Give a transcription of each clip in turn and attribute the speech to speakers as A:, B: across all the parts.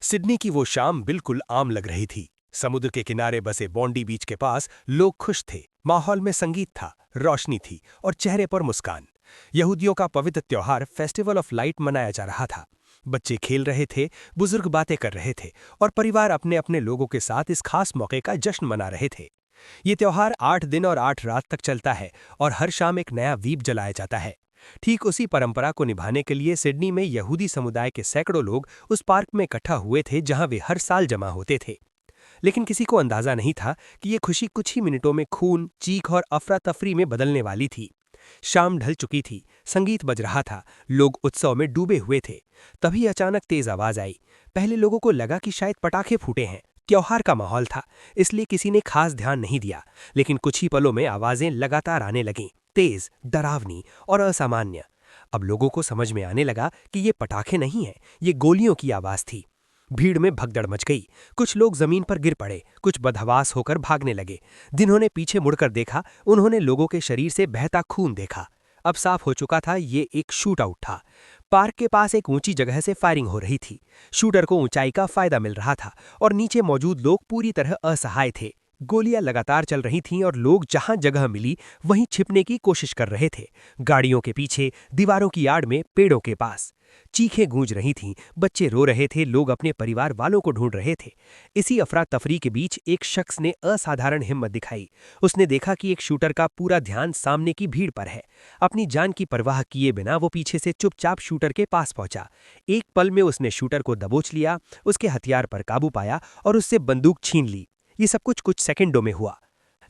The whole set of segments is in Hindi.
A: सिडनी की वो शाम बिल्कुल आम लग रही थी। समुद्र के किनारे बसे बॉन्डी बीच के पास लोग खुश थे। माहौल में संगीत था, रोशनी थी और चेहरे पर मुस्कान। यहूदियों का पवित्र त्योहार फेस्टिवल ऑफ लाइट मनाया जा रहा था। बच्चे खेल रहे थे, बुजुर्ग बातें कर रहे थे और परिवार अपने अपने लोगों के साथ इस खास मौके का जश्न मना रहे थे। ये त्योहार 8 दिन और 8 रात तक चलता है और हर शाम एक नया दीप जलाया जाता है। ठीक उसी परंपरा को निभाने के लिए सिडनी में यहूदी समुदाय के सैकड़ों लोग उस पार्क में इकट्ठा हुए थे जहां वे हर साल जमा होते थे। लेकिन किसी को अंदाजा नहीं था कि ये खुशी कुछ ही मिनटों में खून, चीख और अफरा तफरी में बदलने वाली थी। शाम ढल चुकी थी, संगीत बज रहा था, लोग उत्सव में डूबे हुए थे। तभी अचानक तेज आवाज आई। पहले लोगों को लगा कि शायद पटाखे फूटे हैं। त्योहार का माहौल था, इसलिए किसी ने खास ध्यान नहीं दिया। लेकिन कुछ ही पलों में आवाजें लगातार आने लगीं, तेज, डरावनी और असामान्य। अब लोगों को समझ में आने लगा कि ये पटाखे नहीं हैं, ये गोलियों की आवाज थी। भीड़ में भगदड़ मच गई। कुछ लोग जमीन पर गिर पड़े, कुछ बदहवास होकर भागने लगे। जिन्होंने पीछे मुड़कर देखा, उन्होंने लोगों के शरीर से बहता खून देखा। अब साफ हो चुका था, ये एक शूट आउट था। पार्क के पास एक ऊंची जगह से फायरिंग हो रही थी। शूटर को ऊंचाई का फायदा मिल रहा था और नीचे मौजूद लोग पूरी तरह असहाय थे। गोलियां लगातार चल रही थीं और लोग जहां जगह मिली वहीं छिपने की कोशिश कर रहे थे। गाड़ियों के पीछे, दीवारों की आड़ में, पेड़ों के पास। चीखें गूंज रही थीं, बच्चे रो रहे थे, लोग अपने परिवार वालों को ढूंढ रहे थे। इसी अफरा तफरी के बीच एक शख्स ने असाधारण हिम्मत दिखाई। उसने देखा कि एक शूटर का पूरा ध्यान सामने की भीड़ पर है। अपनी जान की परवाह किए बिना वो पीछे से चुपचाप शूटर के पास पहुंचा। एक पल में उसने शूटर को दबोच लिया, उसके हथियार पर काबू पाया और उससे बंदूक छीन ली। ये सब कुछ सेकंडों में हुआ।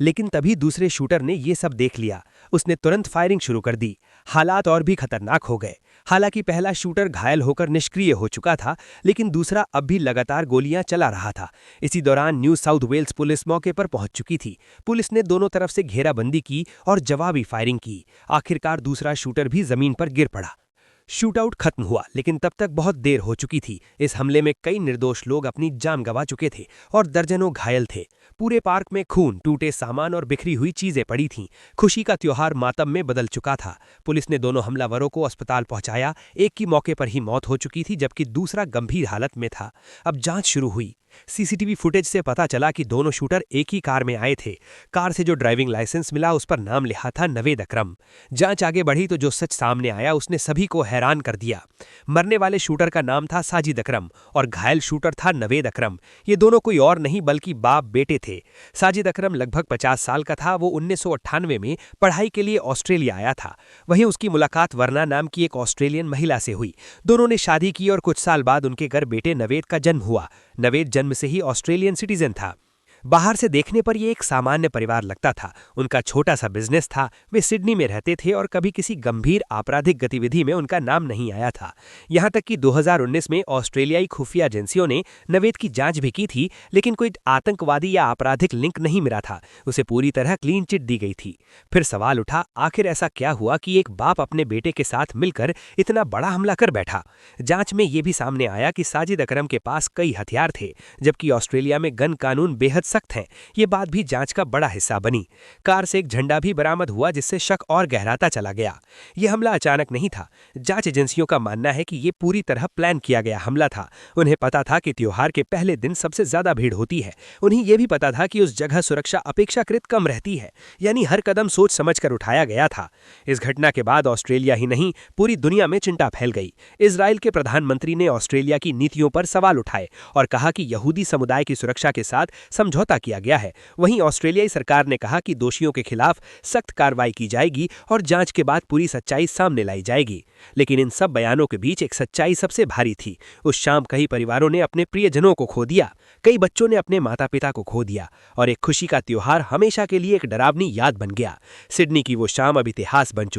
A: लेकिन तभी दूसरे शूटर ने ये सब देख लिया। उसने तुरंत फायरिंग शुरू कर दी। हालात और भी खतरनाक हो गए। हालांकि पहला शूटर घायल होकर निष्क्रिय हो चुका था, लेकिन दूसरा अब भी लगातार गोलियां चला रहा था। इसी दौरान न्यू साउथ वेल्स पुलिस मौके पर पहुंच चुकी थी। पुलिस ने दोनों तरफ से घेराबंदी की और जवाबी फायरिंग की। आखिरकार दूसरा शूटर भी जमीन पर गिर पड़ा। शूटआउट खत्म हुआ, लेकिन तब तक बहुत देर हो चुकी थी। इस हमले में कई निर्दोष लोग अपनी जान गंवा चुके थे और दर्जनों घायल थे। पूरे पार्क में खून, टूटे सामान और बिखरी हुई चीजें पड़ी थीं। खुशी का त्योहार मातम में बदल चुका था। पुलिस ने दोनों हमलावरों को अस्पताल पहुंचाया। एक की मौके पर ही मौत हो चुकी थी, जबकि दूसरा गंभीर हालत में था। अब जांच शुरू हुई। सीसीटीवी फुटेज से पता चला कि दोनों शूटर एक ही कार में आए थे। कार से जो ड्राइविंग लाइसेंस मिला उस पर नाम लिखा था नवेद अकरम। जांच आगे बढ़ी तो जो सच सामने आया उसने सभी को हैरान कर दिया। मरने वाले शूटर का नाम था साजिद अकरम और घायल शूटर था नवेद अकरम। ये दोनों कोई और नहीं बल्कि बाप बेटे थे। साजिद अकरम लगभग 50 साल का था। वो 1998 में पढ़ाई के लिए ऑस्ट्रेलिया आया था। वहीं उसकी मुलाकात वर्ना नाम की एक ऑस्ट्रेलियन महिला से हुई। दोनों ने शादी की और कुछ साल बाद उनके घर बेटे नवेद का जन्म हुआ। नवेद जन्म से ही ऑस्ट्रेलियन सिटीजन था। बाहर से देखने पर यह एक सामान्य परिवार लगता था। उनका छोटा सा बिजनेस था। वे सिडनी में रहते थे और कभी किसी गंभीर आपराधिक गतिविधि में उनका नाम नहीं आया था। यहां तक कि 2019 में ऑस्ट्रेलियाई खुफिया एजेंसियों ने नवेद की जांच भी की थी, लेकिन कोई आतंकवादी या आपराधिक लिंक नहीं मिला था। उसे पूरी तरह क्लीन चिट दी गई थी। फिर सवाल उठा, आखिर ऐसा क्या हुआ कि एक बाप अपने बेटे के साथ मिलकर इतना बड़ा हमला कर बैठा। जांच में यह भी सामने आया कि साजिद अकरम के पास कई हथियार थे, जबकि ऑस्ट्रेलिया में गन कानून बेहद सख्त हैं। ये बात भी जांच का बड़ा हिस्सा बनी। कार से एक झंडा भी बरामद हुआ, जिससे शक और गहराता चला गया। यह हमला अचानक नहीं था। जांच एजेंसियों का मानना है कि यह पूरी तरह प्लान किया गया हमला था। उन्हें पता था कि त्योहार के पहले दिन सबसे ज्यादा भीड़ होती है। उन्हें यह भी पता था कि उस जगह सुरक्षा अपेक्षाकृत कम रहती है, यानी हर कदम सोच समझकर उठाया गया था। इस घटना के बाद ऑस्ट्रेलिया ही नहीं, पूरी दुनिया में चिंता फैल गई। इजराइल के प्रधानमंत्री ने ऑस्ट्रेलिया की नीतियों पर सवाल उठाए और कहा कि यहूदी समुदाय की सुरक्षा के साथ समझौता किया गया है। वहीं ऑस्ट्रेलियाई सरकार ने कहा कि दोषियों के खिलाफ सख्त कार्रवाई की जाएगी और जांच के बाद पूरी सच्चाई सामने लाई जाएगी। लेकिन इन सब बयानों के बीच एक सच्चाई सबसे भारी थी। उस शाम कई परिवारों ने अपने प्रियजनों को खो दिया, कई बच्चों ने अपने माता पिता को खो दिया और एक खुशी का त्योहार हमेशा के लिए एक डरावनी याद बन गया। सिडनी की वो शाम अब इतिहास बन चुकी